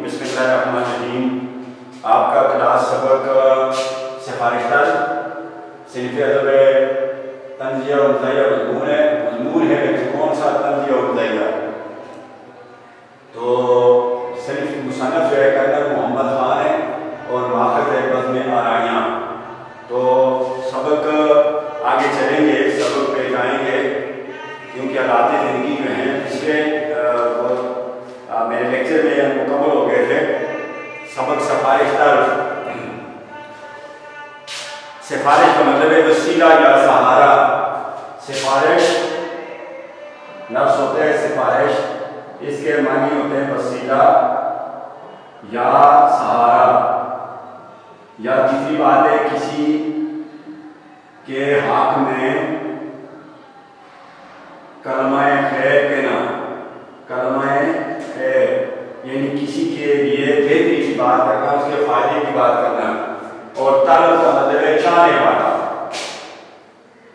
बिस्मिल्लाहिर्रहमानिर्रहीम। आपका क्लास सबक सिफारिश सिनफ़ अदब तंज़िया व मज़ाहिया मज़मून है, लेकिन कौन सा तंज़िया व मज़ाहिया। तो सिनफ़ मुसन्नफ़ जो है कर्नल मोहम्मद ख़ान है और माख़ज़ बज़्म आराइयाँ। तो सबक आगे चलेंगे, सबक पे जाएंगे, क्योंकि हालात ज़िंदगी जो हैं पिछले मेरे लेक्चर में मुकम्मल हो गए थे। सबक सिफारिश का मतलब है वसीला या सहारा। सिफारिश लफ्ज़ होता है सिफारिश, इसके मानी होते हैं वसीला या सहारा। या तीसरी बात है किसी के हक में कलमाए खैर कहना। कलमाए खैर यानी किसी के लिए बेहतरी की बात करना, उसके फायदे की बात करना। और तलब का मतलब है चाहने वाला।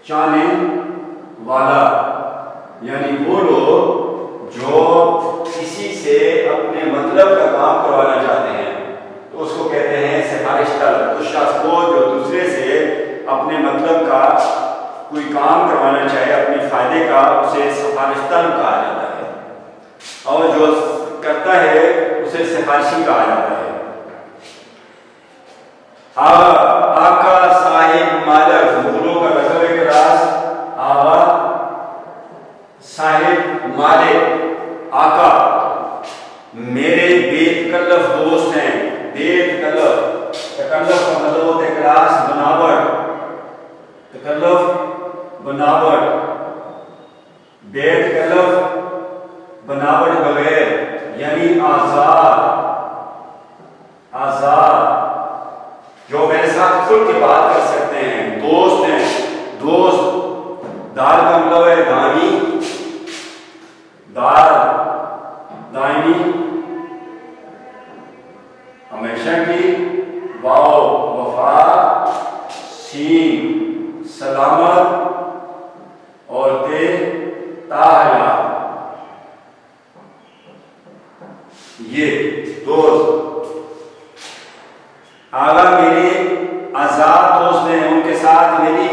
चाहने वाला यानी वो लोग जो किसी से अपने मतलब का काम करवाना चाहते हैं, तो उसको कहते हैं सिफारिश तलब। उस शख्स को जो दूसरे से अपने मतलब का कोई काम करवाना चाहे, अपने फायदे का, उसे सिफारिश तलब कहा जाता है। और जो करता है उसे सिफारिशी कहा जाता है। आका साहिब मालिक मुगलों का लक़ब है क्लास। आका साहिब मालिक आका मेरे बेतकल्लफ दोस्त हैं। बेतकल्लफ, तकल्लुफ का मतलब होता है क्लास बनावट। तकल्लुफ बनावट, बेतकल्लफ बनावट बगैर यानी आजाद। आजाद जो मेरे साथ खुल के बात कर सकते हैं, दोस्त हैं। दोस्त दार का मतलब है दानी, दार दानी हमेशा की, वाओ वफा, सीन सलामत और ते ताहला। ये दोस्त आगा मेरे आज़ाद दोस्त हैं, उनके साथ मेरी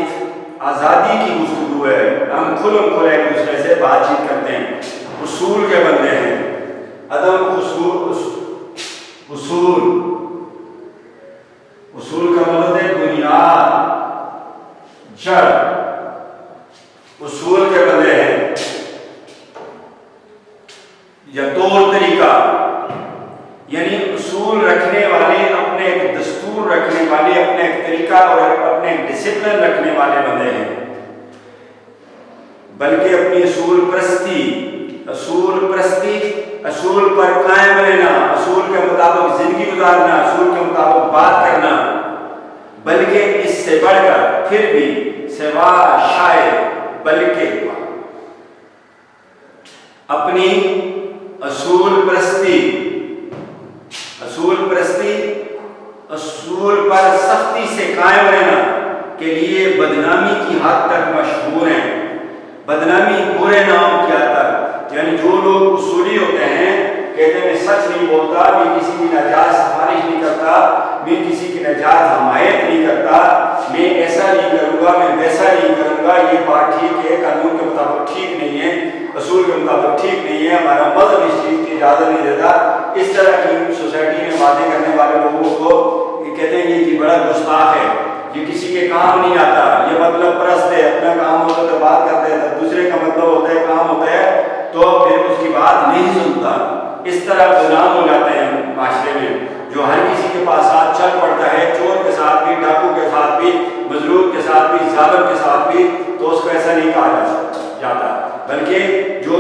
आज़ादी की गुफ्तगू है। हम खुलम खुल एक दूसरे से बातचीत करते हैं। उसूल के बंदे हैं। अदम उसूल, उसूल उसूल का मतलब है बुनियाद, जड़। उसूल के बंदे हैं। या तौर तरीका यानी उसूल रखने वाले, अपने एक दस्तूर रखने वाले, अपने एक तरीका और अपने एक डिसिप्लिन रखने वाले बंदे हैं। बल्कि अपनी असूल परस्ती, असूल पर कायम रहना, असूल के मुताबिक जिंदगी गुजारना, असूल के मुताबिक बात करना। बल्कि इससे बढ़कर फिर भी सिवा शायद बल्कि अपनी असूल परस्ती, असूल पर सख्ती से कायम रहना के लिए बदनामी की हद तक मशहूर हैं। बदनामी बुरे नाम क्या तक, यानी जो लोग उसूली होते हैं, कहते हैं मैं सच नहीं बोलता, मैं किसी की नाजायज सिफारिश नहीं करता, मैं किसी की नाजायज हमायत नहीं करता, मैं ऐसा नहीं करूँगा, मैं वैसा नहीं करूँगा, ये बात ठीक है, कानून के मुताबिक ठीक नहीं है, असूल के मुताबिक ठीक नहीं है, हमारा मज़हब इस चीज़ की इजाज़त नहीं देता। इस तरह की सोसाइटी में बातें करने वाले लोगों को कहते हैं ये बड़ा गुस्ताख है, ये किसी के काम नहीं आता, ये मतलब परस्त है, अपना काम होता है तो बात करते हैं, तो दूसरे का मतलब होता है काम होता है तो फिर उसकी बात नहीं सुनता। इस तरह गुलाम हो जाते हैं माशरे में, जो हर किसी के पास हाथ चल पड़ता है, चोर के साथ भी, डाकू के साथ भी, मजलूम के साथ भी, जालिम के साथ भी, तो उसको ऐसा नहीं कहा जाता। बल्कि जो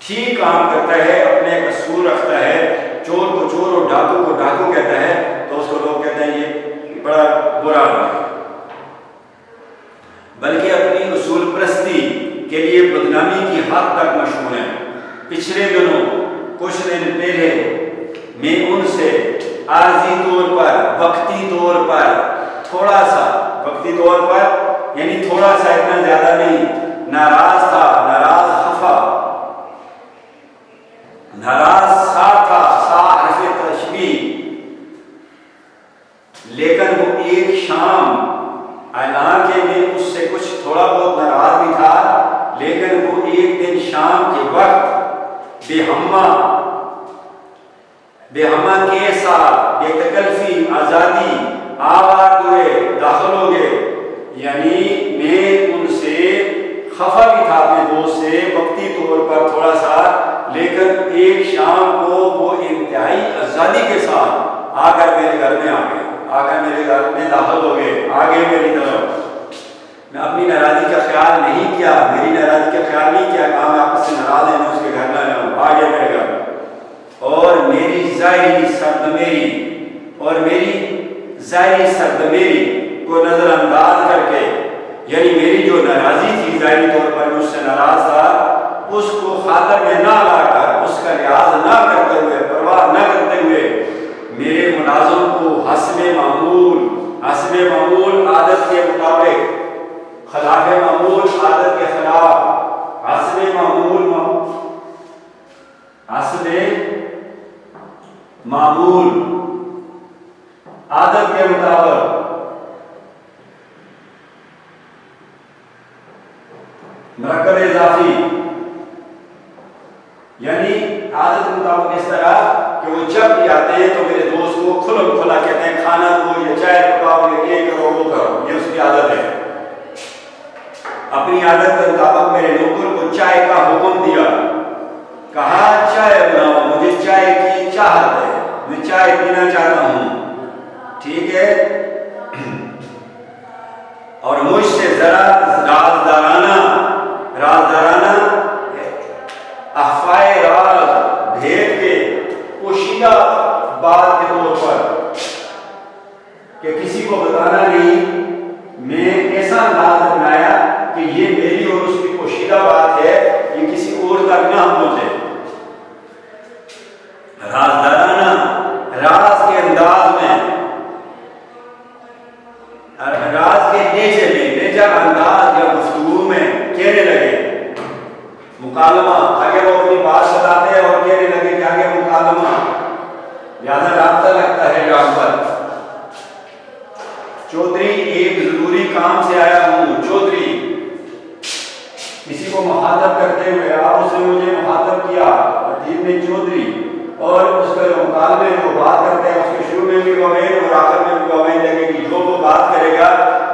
ठीक काम करता है, अपने एक असूल रखता है, चोर को चोर और डाकू को डाकू कहता है, तो उसको लोग कहते हैं ये बड़ा बुरा है। बल्कि अपनी उसूल परस्ती के लिए बदनामी की हद तक मशहूर है। पिछले दिनों कुछ दिन पहले मैं उनसे आर्जी तौर पर, वक्ती तौर पर, थोड़ा सा, वक्ती तौर पर यानी थोड़ा सा, इतना ज्यादा नहीं, नाराज था, नाराज खफा नाराज सा था, सा हर्फ तशबीह, लेकिन वो एक शाम, हालांकि मैं उससे कुछ थोड़ा बहुत नाराज भी था, लेकिन वो एक दिन शाम के वक्त बेहमा के साथ बेतकल्फी आज़ादी आवाज हुए, दाखिल हो गए। यानी मैं उनसे खफा भी था अपने दोस्त से वक्ती तौर पर थोड़ा सा, लेकिन एक शाम को वो इंतहाई आज़ादी के साथ आकर मेरे घर में आ गए, आकर मेरे घर में दाखिल हो गए, आगे मेरी तरफ। मैं अपनी नाराज़गी का ख्याल नहीं किया, मेरी नाराज़गी का ख्याल नहीं किया, कहा मैं आपसे नाराज़ है, मैं उसके घर ना जाऊँ, आगे मेरे घर। और मेरी ज़ाहिरी सरदमेरी को नज़रअंदाज करके, यानी मेरी जो नाराज़ी थी ज़ाहिरी तौर पर मुझसे नाराज़ था, उसको खातर में ना लाकर, उसका लिहाज ना करते हुए, परवाह ना करते हुए, मेरे मुलाज़िम को हस्बे मामूल आदत के मुताबिक, खिलाफ़े मामूल आदत के खिलाफ, हस्बे मामूल आदत के मुताबिक मरकब इजाफी, यानी आदत के मुताबिक इस तरह कि वो जब भी आते हैं तो मेरे दोस्त को खुलम खुला कहते हैं खाना दो या चाय पकाओ या ये करो वो करो, ये उसकी आदत है। अपनी आदत के मुताबिक मेरे नौकर को चाय का हुक्म दिया, कहा चाय बनाओ, मुझे चाय की चाहत है, मैं चाय पीना चाहता हूँ, ठीक है। और मुझसे जरा राजदाराना अख्फाए राज भेद के पोशीदा बात के तौर पर कि किसी को बताना नहीं, मैं ऐसा अंदाज बनाया कि ये मेरी और उसकी पोशीदा बात है, ये किसी और तक ना पहुंचे। राजदाराना, राज के अंदाज में, राज के नेजा अंदाज या गुफ्तगू में कहने लगे, मुकालमा, आगे वो अपनी बात बताते हैं और कहने लगे कि आगे मुकालमा, ज्यादा रास्ता लगता है यहाँ पर। चौधरी, एक जरूरी काम से आया हूँ। चौधरी, किसी को मुखातब करते हुए आप उसने मुझे मुखातब किया, अतीब ने चौधरी, और उसका जो मुकालमे जो बात करते हैं उसके शुरू में भी गवाहीन और आखिर में भी गवाहीन लगेगी। जो वो बात करेगा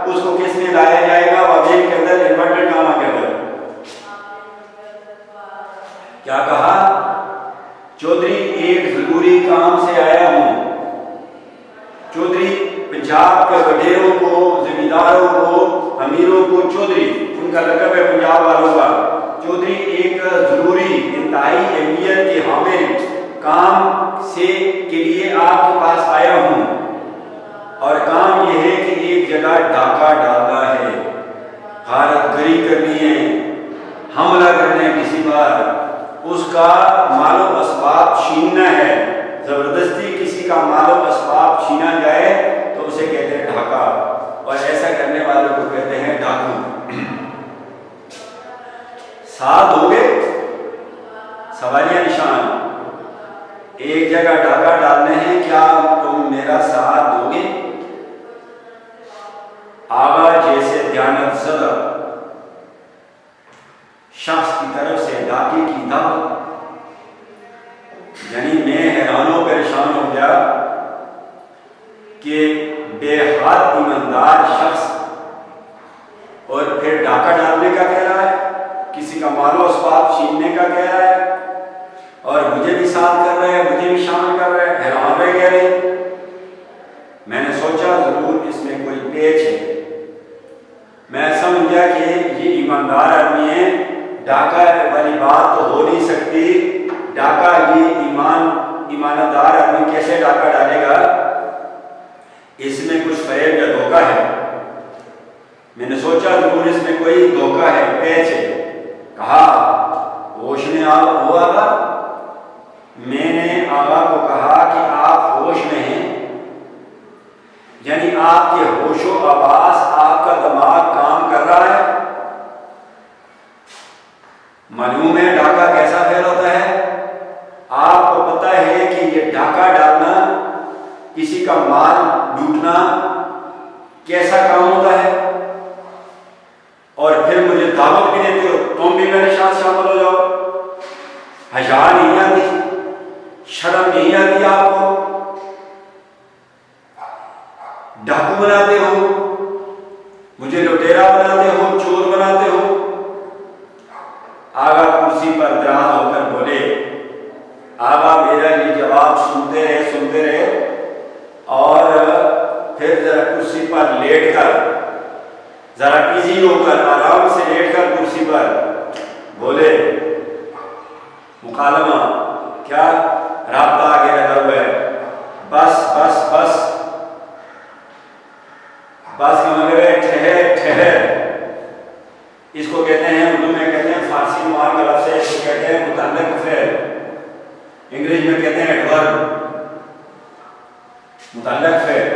उसको किस में लाया जाएगा, वजीर के अंदर, इन्वर्टेड कामा के अंदर। क्या कहा? चौधरी, एक जरूरी काम से आया हूं। चौधरी पंजाब के वडेरों को, जमींदारों को, अमीरों को चौधरी, उनका लक़ब है पंजाब वालों का। चौधरी, एक जरूरी इंतहाई अहमियत के हामिल काम से के लिए आपके पास आया हूं, और काम यह है कि एक जगह डाका डालना है, गारतगरी करनी है, हमला करना है किसी पर, उसका मालो असबाब छीनना है। जबरदस्ती किसी का मालो असबाब छीना जाए तो उसे कहते हैं ढाका, और ऐसा करने वालों को कहते हैं डाकू। साथ हो गए सवालिया निशान, एक जगह डाका डालने हैं, क्या तुम मेरा साथ दोगे? आगा जैसे ध्यानज़दा शख्स की तरफ से डाके की दावत, यानी मैं हैरानो परेशान हो गया कि बेहद ईमानदार शख्स और फिर डाका डालने का कह रहा है, किसी का मालो असबाब छीनने का कह रहा है, और मुझे भी साथ कर रहे हैं, मुझे भी शामिल कर रहे हैं, हैरान रह गए। मैंने सोचा जरूर इसमें कोई पेच है। मैं समझ गया कि ये ईमानदार आदमी है, डाका वाली बात तो हो नहीं सकती, डाका ये ईमानदार आदमी कैसे डाका डालेगा, इसमें कुछ फरेब या धोखा है। मैंने सोचा जरूर इसमें कोई धोखा है, पेच है। कहा होश में हुआ था। मैंने आगा को कहा कि आप होश में हैं, यानी आपके होशो आवास, आपका दिमाग काम कर रहा है। मालूम है डाका कैसा फेल होता है? कैसा काम होता है, और फिर मुझे दावत भी देते हो, तुम भी मेरे साथ शामिल हो जाओ। हया नहीं आती, शर्म नहीं आती आपको? डाकू बनाते हो, मुझे लुटेरा बनाते हो, चोर बनाते हो। आगा कुर्सी पर दराज होकर बोले। आगा मेरा ये जवाब सुनते रहे और फिर जरा कुर्सी पर लेटकर, जरा इजी होकर आराम से लेटकर कुर्सी पर बोले, मुकालमा क्या राब्ता आगे लगा हुआ है, बस बस बस बस का मतलब है ठहर ठहर। इसको कहते हैं उर्दू में कहते हैं, फारसी मुहार का लफ्ज़ है, इसको कहते हैं मुतल्लक फ़ेल, इंग्लिश में कहते हैं एडवर्ब, मुतल्लक फ़ेल।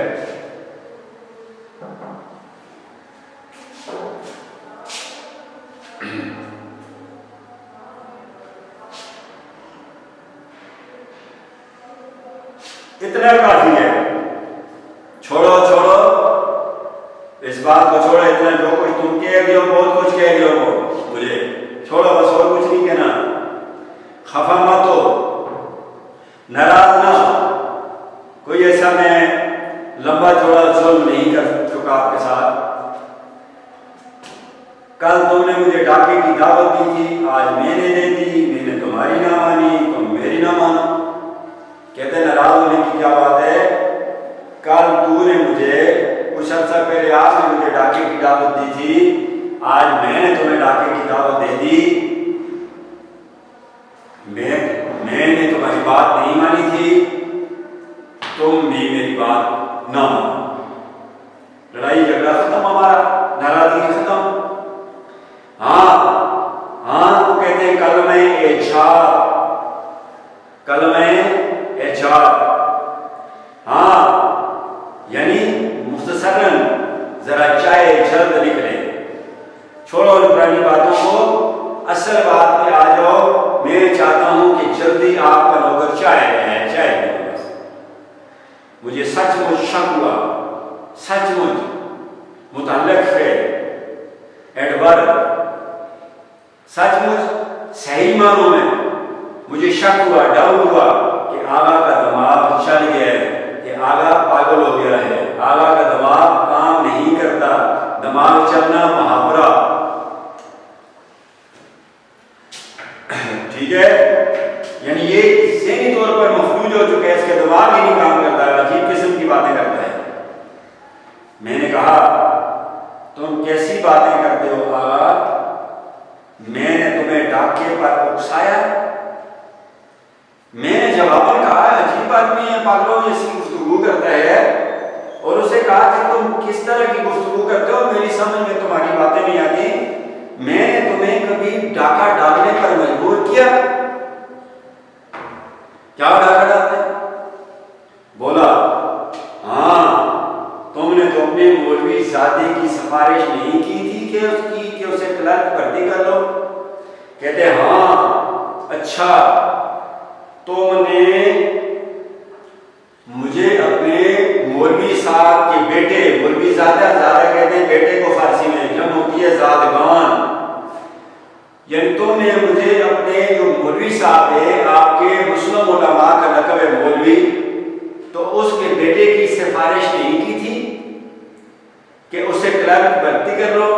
इतना काफी है, छोड़ो छोड़ो इस बात को, छोड़ो इतना, जो कुछ तुम कह रहे हो बहुत कुछ कह रहे हो मुझे, छोड़ो बस, और कुछ नहीं कहना। खफा मत हो, नाराज ना हो, कोई ऐसा मैं लंबा चौड़ा जुल्म नहीं कर चुका आपके साथ। कल तुमने मुझे डाके की दावत दी थी, आज मैंने दे दी, मैंने तुम्हारी ना मानी, तुम मेरी ना मानो। कहते नाराज होने की क्या बात है? कल तूने मुझे, कुछ अर्सा पहले आपने मुझे डाके की दावत दी थी, आज मैंने तुम्हें डाके की दावत दे दी। मैंने तुम्हारी बात नहीं मानी थी, तुम भी मेरी बात ना मानो। लड़ाई झगड़ा खत्म, हमारा नाराजगी खत्म। हाँ हाँ, तो कहते हैं कलमे एजाब, कलमे एजाब। हाँ यानी मुख्तसरन जरा चाहे जल्द लिख लें, छोड़ो उन पुरानी बातों को, असल बात पे आ जाओ। मैं चाहता हूं कि जल्दी आपका नौकर चाय चाय मुझे सचमुच शक हुआ, सचमुच मुतल्लक है एडवर्ब, सचमुच सही मानों में मुझे शक हुआ, डाउट हुआ कि आगा का दिमाग चल गया है, कि आगा पागल हो गया है, आगा का दिमाग काम नहीं करता, दिमाग चलना मुहावरा। ठीक है, यानी ये ज़हनी तौर पर मफलूज हो चुका है, इसके दिमाग ही नहीं काम करता है, अजीब किस्म की बातें करता है। मैंने कहा तुम कैसी बातें करते हो आगा, मैंने तुम्हें डाके पर उकसाया? मैंने जवाबन कहा अजीब आदमी है, पागलों जैसी गुफ्तगू करता है, और उसे कहा कि तुम किस तरह की गुफ्तगू करते हो, मेरी समझ में तुम्हारी बातें नहीं आती। मैंने तुम्हें कभी डाका डालने पर मजबूर किया? क्या डाका डालते? बोला हाँ, तुमने तो अपने मौलवी ज़ादे की सिफारिश नहीं की थी कि उसे क्लर्क भर्ती कर लो। कहते हाँ अच्छा, तुमने मुझे अपने मौलवी साहब के बेटे, मौलवी ज़ादा कहते हैं बेटे को फारसी में, जब होती है ज़ादगान, यानी तुमने मुझे अपने जो मौलवी साहब है, आपके मुस्लिम उलमा का लक़ब है मौलवी, तो उसके बेटे की सिफारिश नहीं की थी कि उसे क्लर्क भर्ती कर लो,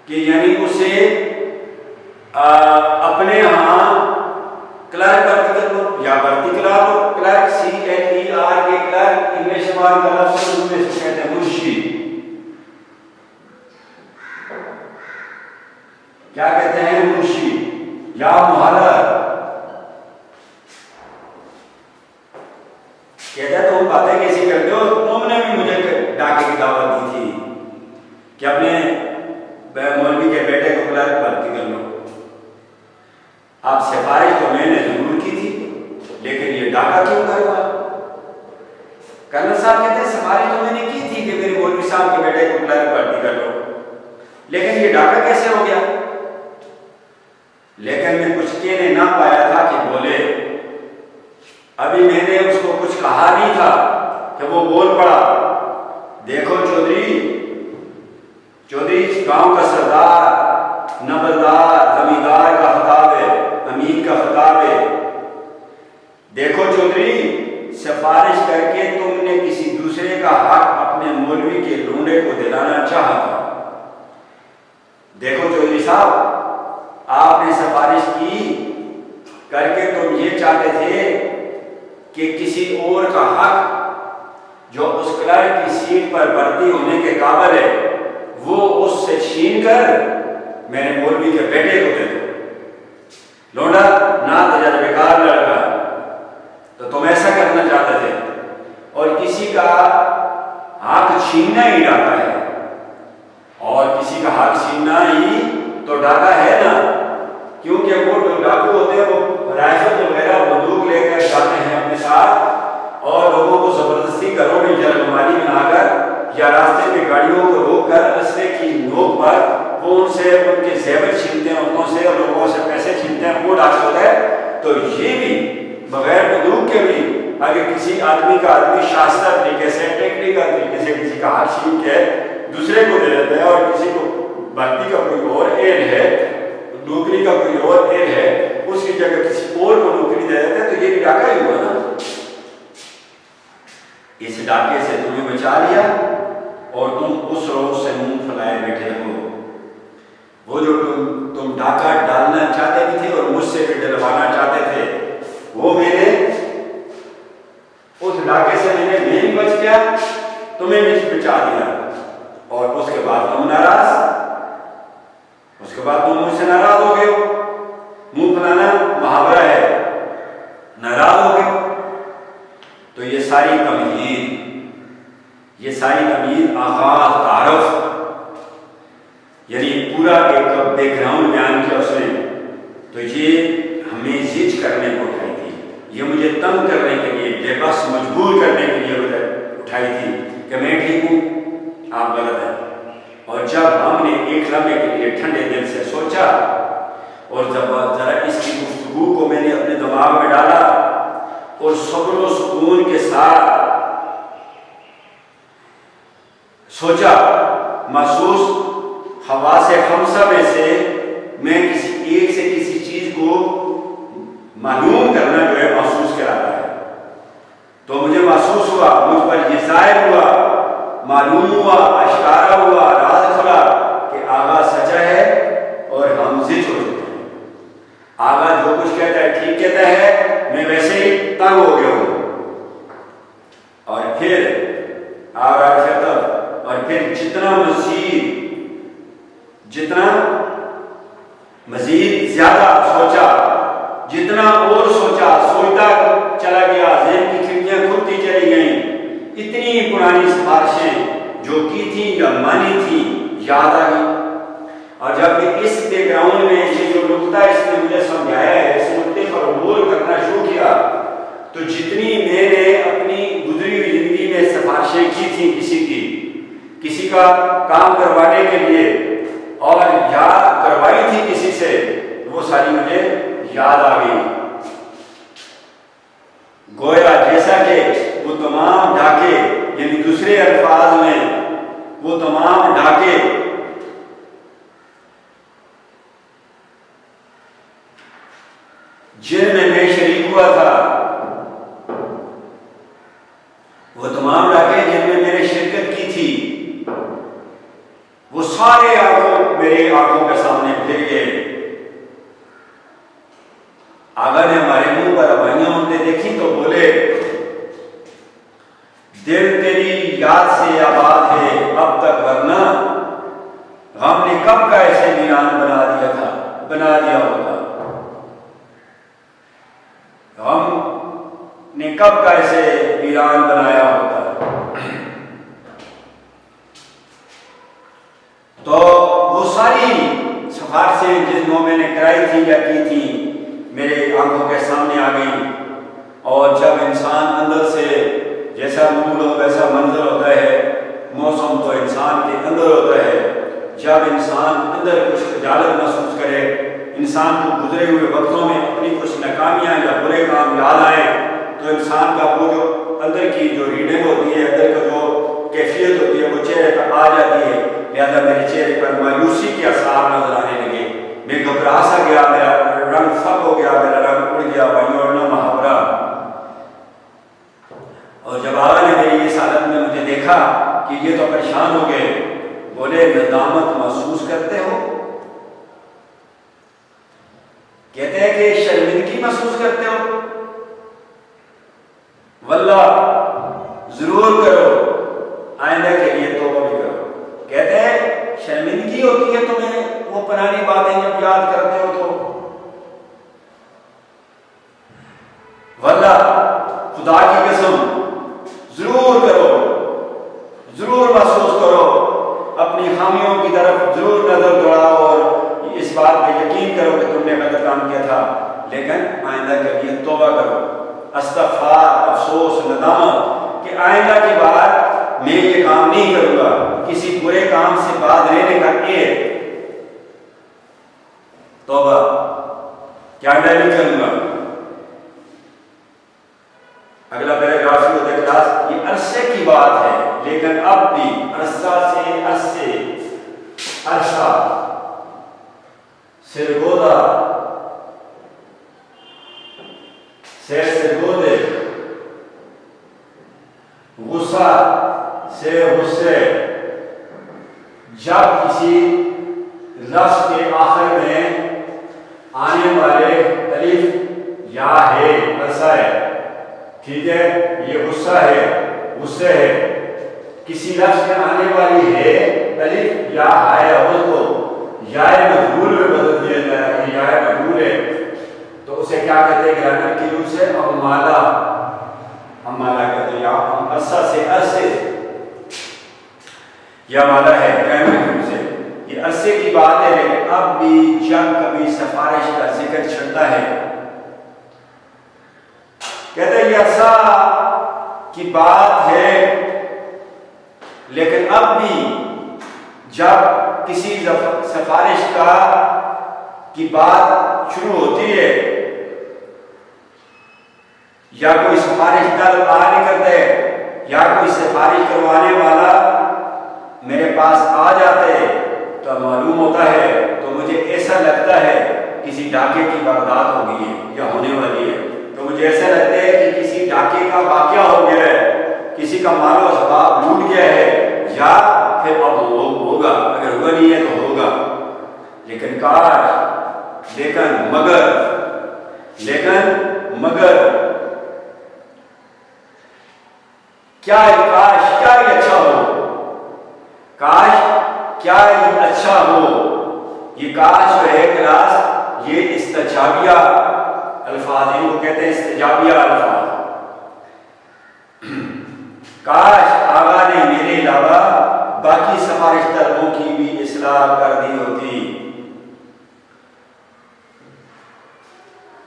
कि यानी उसे अपने यहाँ क्लर्क भर्ती कर लो या भर्ती करा लो। क्लर्क CLER के क्लर्क इंग्लिश में कहते हैं मुंशी, क्या कहते हैं मुंशी या मुहल्लर। कहता है तुम बातें कैसी करते हो, तुमने भी मुझे डाके की दावत दी थी कि अपने मौलवी के बेटे को क्लर्क भर्ती कर लो। आप सिफारिश तो मैंने जरूर की थी, लेकिन ये डाका क्यों करवा? कर्नल साहब कहते हैं सिफारिश तो मैंने की थी कि मेरे मौलवी साहब के बेटे को क्लर्क भर्ती कर लो, लेकिन ये डाका कैसे हो गया? लेकिन मैं कुछ कहने ना पाया था कि बोले, अभी मैंने उसको कुछ कहा नहीं था कि वो बोल पड़ा। देखो चौधरी गांव का सरदार, नंबरदार, जमींदार का खिताब है, अमीर का खिताब है। देखो चौधरी, सिफारिश करके तुमने किसी दूसरे का हक अपने मौलवी के लूंडे को दिलाना चाहा था। देखो चौधरी साहब, आपने सिफारिश की करके तुम ये चाहते थे कि किसी और का हक जो उस क्लर्क की सीट पर भर्ती होने के काबिल है वो उससे छीन कर मेरे मौलवी के बेटे को दे दो। लौंडा ना तजर्बेकार लड़का, तो तुम ऐसा करना चाहते थे। और किसी का हक छीनना ही डाका है, और किसी का हक छीनना ही तो डाका है ना, क्योंकि वो जो डाकू होते हैं वो राइफल वगैरह बंदूक लेकर जाते हैं अपने साथ और लोगों को जबरदस्ती घरों में जलमाली बनाकर या रास्ते में गाड़ियों को रोककर असले की नोक पर वो उनसे उनके जेवर छीनते हैं, उनको से और लोगों से पैसे छीनते हैं, वो डाका होता है। तो ये भी बगैर बंदूक के भी अगर किसी आदमी का आदमी शास्त्र तरीके से, टेक्निकल तरीके से किसी का हाथ छीन के दूसरे को दे देते हैं और किसी को भर्ती का कोई और एल है, नौकरी का कोई और एल है, उसकी जगह किसी और को नौकरी दे देते हैं, तो ये भी डाका ही हुआ ना। इस डाके से तुम्हें बचा लिया और तुम उस रोज से मुंह फैलाए बैठे हो। वो जो तुम डाका डालना चाहते भी थे और मुझसे भी डलवाना चाहते थे, वो मैंने उस डाके से मैं भी बच गया, तुम्हें भी बचा दिया। और उसके बाद तुम नाराज, उसके बाद तुम मुझसे नाराज हो गए हो। मुंह फैलाना मुहावरा है, नाराज हो गए। तो ये सारी तमीर आगाज तारफ, यानी पूरा एक बैकग्राउंड बयान किया उसने, तो ये हमें जिज करने को उठाई थी, ये मुझे तंग करने के लिए, बेबस मजबूर करने के लिए मुझे उठाई थी कि मैं ठीक हूँ, आप गलत हैं। और जब हमने एक लम्हे के लिए ठंडे दिल से सोचा और जब जरा इसकी गुफ्तगू को मैंने अपने दिमाग में डाला और सब्र और सुकून के साथ सोचा, महसूस हवा से हमसा में से मैं किसी एक से किसी चीज को मालूम करना जो है महसूस कराता है। तो मुझे महसूस हुआ, मुझ पर ये जाहिर हुआ, मालूम हुआ, अश्कारा हुआ, राज खुला कि आगा सचा है और हम जिद हो चुके हैं। आगा जो कुछ कहता है ठीक कहता है, मैं वैसे ही तंग हो गया हूं। और फिर जितना मजीद ज्यादा सोचा, जितना और सोचता चला गया, ज़हन की खिड़कियां खुलती चली गईं। इतनी पुरानी सिफारिशें जो की थी या मानी थी याद आ गई। और जब इस बैकग्राउंड में ये जो नुक्ता इसने मुझे समझाया है, इस नुक्ते पर गौर करना शुरू किया, तो जितनी मैंने अपनी गुजरी हुई जिंदगी में सिफारिशें की थी किसी का काम करवाने के लिए और या करवाई थी किसी से, वो सारी मुझे याद आ गई। गोया जैसा कि वो तमाम डाके, यानी दूसरे अल्फाज में वो तमाम डाके जिनमें मैं शरीक हुआ था, वो तमाम डाके जिनमें मैंने शिरकत की थी, वो सारे मेरे आंखों के सामने फिर गए। आगा ने हमारे मुंह पर अबाइयां होते देखी तो बोले, दिल तेरी याद से आबाद है अब तक, वरना हमने कब का ऐसे वीरान बना दिया होता। हमने कब का ऐसे वीरान बनाया होता। तो वो सारी सिफारिशें जिनको मैंने कराई थी या की थी मेरे आंखों के सामने आ गई। और जब इंसान अंदर से जैसा मूड हो वैसा मंजर होता है, मौसम तो इंसान के अंदर होता है। जब इंसान अंदर कुछ खजालत महसूस करे, इंसान को गुजरे हुए वक्तों में अपनी कुछ नाकामियां या बुरे काम याद आए, तो इंसान का वो जो अंदर की जो रीडिंग होती है, अंदर का जो कैफियत होती है वो चेहरे पर आ जाती है। लिहाजा मेरे चेहरे पर मायूसी के आसार नजर आने लगे। मैं घबरा सा गया, मेरा रंग फक हो गया, मेरा रंग उड़ गया। वही मुहावरा। और जब आगा ने मेरी इस हालत में मुझे देखा कि ये तो परेशान हो गए, बोले नदामत महसूस करते हो? कहते हैं कि शर्मिंदगी महसूस करते हो? वल्लाह जरूर करो, आइंदा के लिए तौबा भी करो। कहते हैं शर्मिंदगी होती है तुम्हें वो पुरानी बातें जब याद करते हो तो? वल्लाह खुदा की कसम जरूर करो, जरूर महसूस करो, अपनी खामियों की तरफ जरूर नजर दौड़ाओ और इस बात पे यकीन करो कि तुमने गलत काम किया था, लेकिन आइंदा के लिए तौबा करो। इस्तग़फ़ार, अफसोस, नदामत कि आइंदा के बाद मैं ये काम नहीं करूंगा, किसी बुरे काम से बाज रहने का तौबा, क्या नहीं करूंगा। अगला पैराग्राफ शुरू होता है क्लास, ये अरसे की बात है, लेकिन अब भी अरसा से अरसे, अरसा सिरगोदा से सिरगोदे, गुस्सा से गुस्से। जब किसी लफ्ज के आखिर में आने वाले अलिफ या है, अरसा है, ठीक है, ये गुस्सा है, गुस्से है, किसी लफ्ज में आने वाली है अलिफ या है, उसको याए मजबूर में बदल दिया जाए, याए मजबूर है तो उसे क्या कहते हैं ग्रामर की रूप से? अमाला, अमाला कहते हैं। यहाँ अरसा से अरसे यह माला है ग्रामर की रूप से। ये अरसे की बात है, लेकिन अब भी जब कभी सिफारिश का जिक्र चलता है, कहते हैं ये अरसा की बात है, लेकिन अब भी जब किसी सिफारिश की बात शुरू होती है या कोई सिफारिश दर आ निकलता है या कोई सिफारिश करवाने वाला मेरे पास आ जाते हैं, तो मालूम होता है, तो मुझे ऐसा लगता है किसी डाके की वारदात हो गई है या होने वाली है। तो मुझे ऐसा लगता है कि किसी डाके का वाकया हो गया है, किसी का मालो असबाब लूट गया है, या फिर अब होगा, अगर हुआ नहीं है तो होगा। लेकिन काश, लेकिन मगर क्या काश क्या ये अच्छा हो, काश क्या ये अच्छा हो। ये काश जो है क्लास, ये इस्तजाबिया अल्फाज, इनको कहते हैं इस्तजाबिया अल्फाज। काश आगा ने मेरे अलावा बाकी सिफारिश तलबों की भी इस्लाह कर दी होती,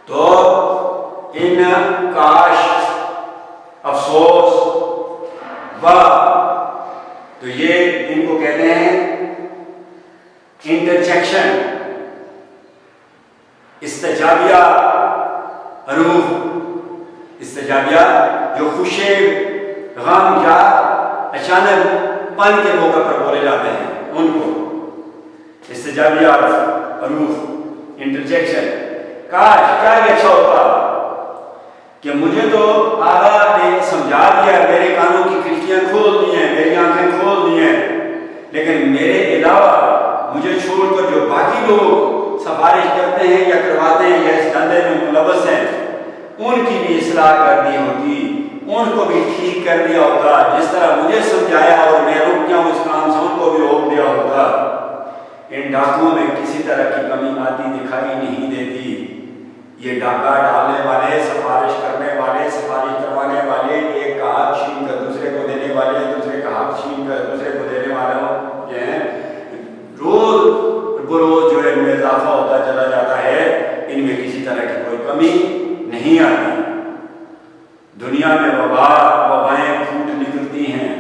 तो इन काश, अफसोस व, तो ये इनको कहते हैं इंटरजेक्शन, इस्तजाबिया हरूफ, इस्तजाबिया जो खुशे गम या अचानक पन के मौके पर बोले जाते हैं, उनको इस्तजाबिया हरूफ, इंटरजेक्शन। काश क्या ये अच्छा होता कि मुझे तो आगा ने समझा दिया, मेरे कानों की खिड़कियां खोल दी हैं, मेरी आंखें खोल दी हैं, लेकिन मेरे अलावा मुझे छोड़कर जो बाकी लोग सिफारिश करते हैं या करवाते हैं या इस धंधे में मुलव्वस हैं, उनकी भी इस्लाह कर दी होती, उनको भी ठीक कर दिया होता। जिस तरह मुझे समझाया और मैं रुक गया हूँ इस काम से, उनको भी रोक दिया होता। इन डाकुओं में किसी तरह की कमी आती दिखाई नहीं देती। ये डाका डालने वाले, सिफारिश करने वाले, सिफारिश करवाने वाले, एक का हक छीन कर दूसरे को देने वाले, दूसरे का हक छीन कर दूसरे को देने वाले, ये रोज बरोज जो है इनमें इजाफा होता चला जाता है। इनमें किसी तरह की कोई कमी नहीं आती। दुनिया में वबाएं फूट निकलती हैं,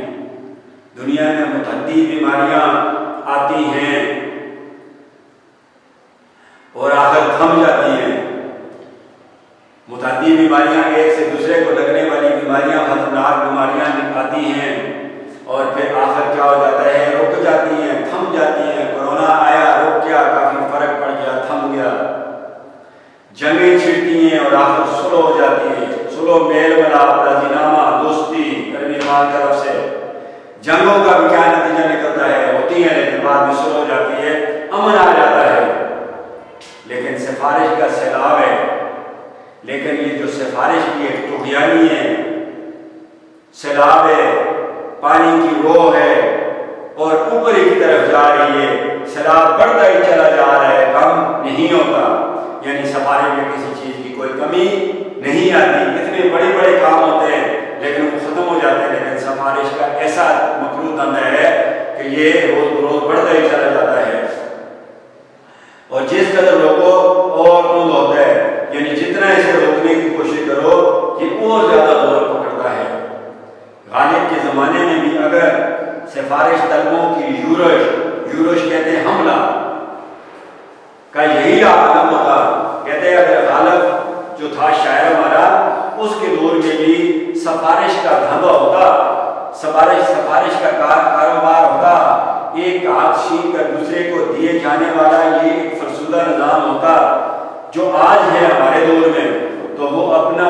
दुनिया में मुतअद्दी बीमारियां आती हैं और आखिर थम जाती हैं। मुतअद्दी बीमारियां, एक से दूसरे को लगने वाली बीमारियां, खतरनाक बीमारियां आती हैं और फिर बाद में सुलह हो जाती है, अमन आ जाता है। लेकिन सिफारिश का सैलाब है। लेकिन ये जो सिफारिश की एक तुग़यानी है, सैलाब है, पानी की रोह है और ऊपर ही की तरफ जा रही है, सैलाब बढ़ता ही चला जा रहा है, कम नहीं होता। यानी सिफारिश में किसी चीज़ की कोई कमी नहीं आती। इतने बड़े बड़े काम होते हैं लेकिन वो ख़त्म हो जाते हैं। लेकिन सिफारिश का ऐसा मखलूक धंधा है कि ये रोज़ बरोज़ बढ़ता ही चला जाता है। और जिस कदर लोगों और दूध होता है, यानी जितना इसे रोकने की कोशिश करो कि और ज़्यादा जोर पकड़ता है। गालिब के ज़माने में भी अगर सिफारिश तलबों की यूरश कहते हैं हमला का यही आलम होता। कहते हैं अगर गालिब जो था शायर हमारा, उसके दौर में भी सिफारिश का धंधा होता, सिफारिश का कारोबार होता। एक हाथ छीन कर दूसरे को दिए जाने वाला ये एक फरसुदा निज़ाम होता। जो आज है हमारे दौर में तो वो अपना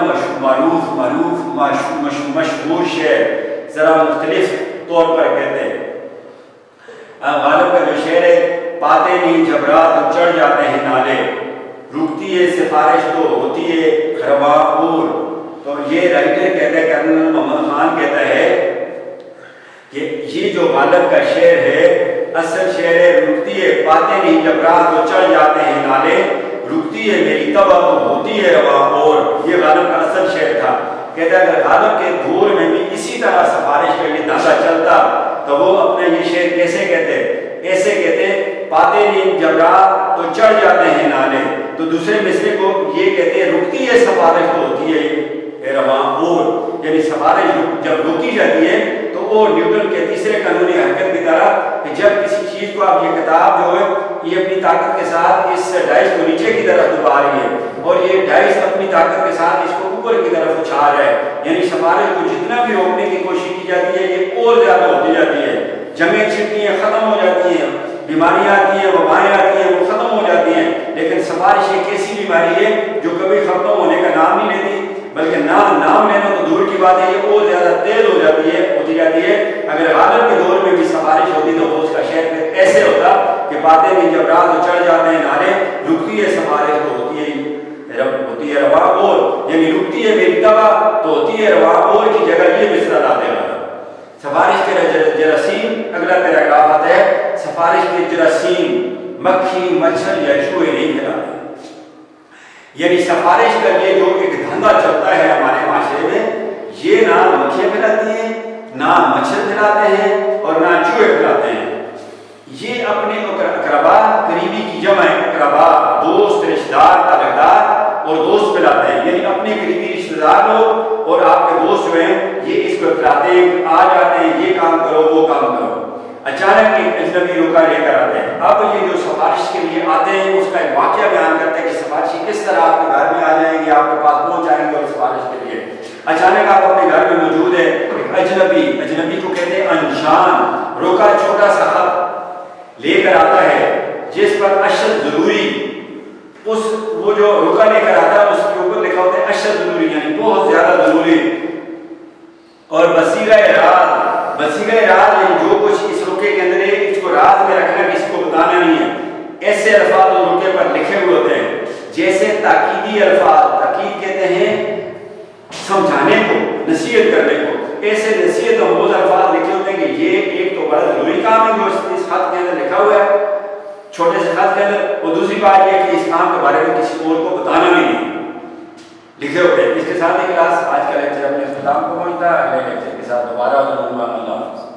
मशहूर शेर ज़रा मुख्तलिफ तौर पर कहते हैं। गालिब का जो शेर है, पाते नहीं जबरा तो चढ़ जाते हैं नाले, रुकती है सिफारिश तो होती है खरवापूर। तो ये राइटर कहता है, कर्नल मोहम्मद खान कहता है कि ये जो गालिब का शेर है, असल शेर है, रुकती है पाते नहीं जबरा तो चढ़ जाते हैं नाले, रुकती है मेरी तबा तो होती है रवापूर। ये गालिब का असल शेर था। कहता है अगर गालिब के दौर में भी इसी तरह सिफारिश का ये धंधा चलता तो वो अपने ये शेर कैसे कहते, ऐसे कहते, पाते नहीं जबरा तो चढ़ जाते हैं नाले। तो दूसरे मिसरे को ये कहते हैं, रुकती है सिफारिश तो होती है रवापूर। यानी सिफारिश जब रोकी जाती है तो वो न्यूटन के तीसरे कानूनी हरकत की तरह कि जब किसी चीज़ को आप, ये किताब जो है ये अपनी ताकत के साथ इस डाइस को नीचे की तरफ दबा रही है और ये डाइस अपनी ताकत के साथ इसको ऊपर की तरफ उछाल रहा है। यानी सिफारिश को जितना भी रोकने की कोशिश की जाती है ये और ज़्यादा होती जाती है। जंगें छिड़ती हैं, ख़त्म हो जाती हैं, बीमारियाँ आती हैं, वबाएँ आती हैं, वो ख़त्म हो जाती हैं। लेकिन सिफारिश एक ऐसी बीमारी है जो कभी ख़त्म होने का नाम नहीं लेती, बल्कि नाम लेना तो दूर की बात है, ये और ज़्यादा तेज होती जाती है। अगर गालिब के दौर में भी सिफारिश होती तो उसका शेर ऐसे होता कि पाते नहीं जब रात तो चढ़ जाते हैं नाले, रुकती है सिफारिश तो होती है रवापूर। यानी रुकती है मेरी तबा तो होती है रवापूर की जगह ये मिसरा ला देगा। सिफारिश के जरासीम, अगला पैराग्राफ आता है, सिफारिश के जरासीम मक्खी मच्छर या चूहे नहीं फैलाते। यानी सिफारिश का ये जो एक धंधा चलता है हमारे माशरे में, ये ना मक्खियाँ फैलाती हैं, ना मच्छर फैलाते हैं और ना चूहे फैलाते हैं। ये अपने अकरबा, करीबी की जमा है, अकरबा दोस्त रिश्तेदार ताल्लुकदार और दोस्त फैलाते हैं। यानी अपने करीबी रिश्तेदार लोग और आपके दोस्त जो हैं ये इसको फैलाते हैं, आ जाते हैं, ये काम करो वो काम करो। अचानक एक अजनबी रोका लेकर आते हैं। अब ये जो सिफारिश के लिए आते हैं उसका एक वाक़या बयान करते हैं कि सिफारिशी किस तरह आपके घर में आ जाएंगे, आपके पास पहुंच आएंगे और सिफारिश के लिए। अचानक आप अपने घर में मौजूद है, एक अजनबी को कहते हैं अनशान, रोका छोटा सा खत लेकर आता है जिस पर अशद जरूरी, वो जो रोका लेकर आता है उसके ऊपर लिखा होता है अशद जरूरी, यानी बहुत ज्यादा जरूरी। और बसीगा राज यानी जो कुछ इस रुके के अंदर है इसको राज में रखना, किसी को बताना नहीं है। ऐसे अल्फाज उस रुके पर लिखे हुए होते हैं जैसे ताकीदी अल्फाज, ताकीद कहते हैं समझाने को, नसीहत करने को। ऐसे नसीहत और वो अल्फाज लिखे होते हैं कि ये एक तो बड़ा जरूरी काम है जो इस खत के अंदर लिखा हुआ है, छोटे से खत के अंदर। और दूसरी बात यह कि इस काम के बारे में किसी और को बताना भी नहीं लिखे होते हैं। इसके साथ ही क्लास आज का लेक्चर अपने इख्तिताम को पहुंचता है। अगले लेक्चर के साथ दोबारा। अल्लाह हाफ़िज़।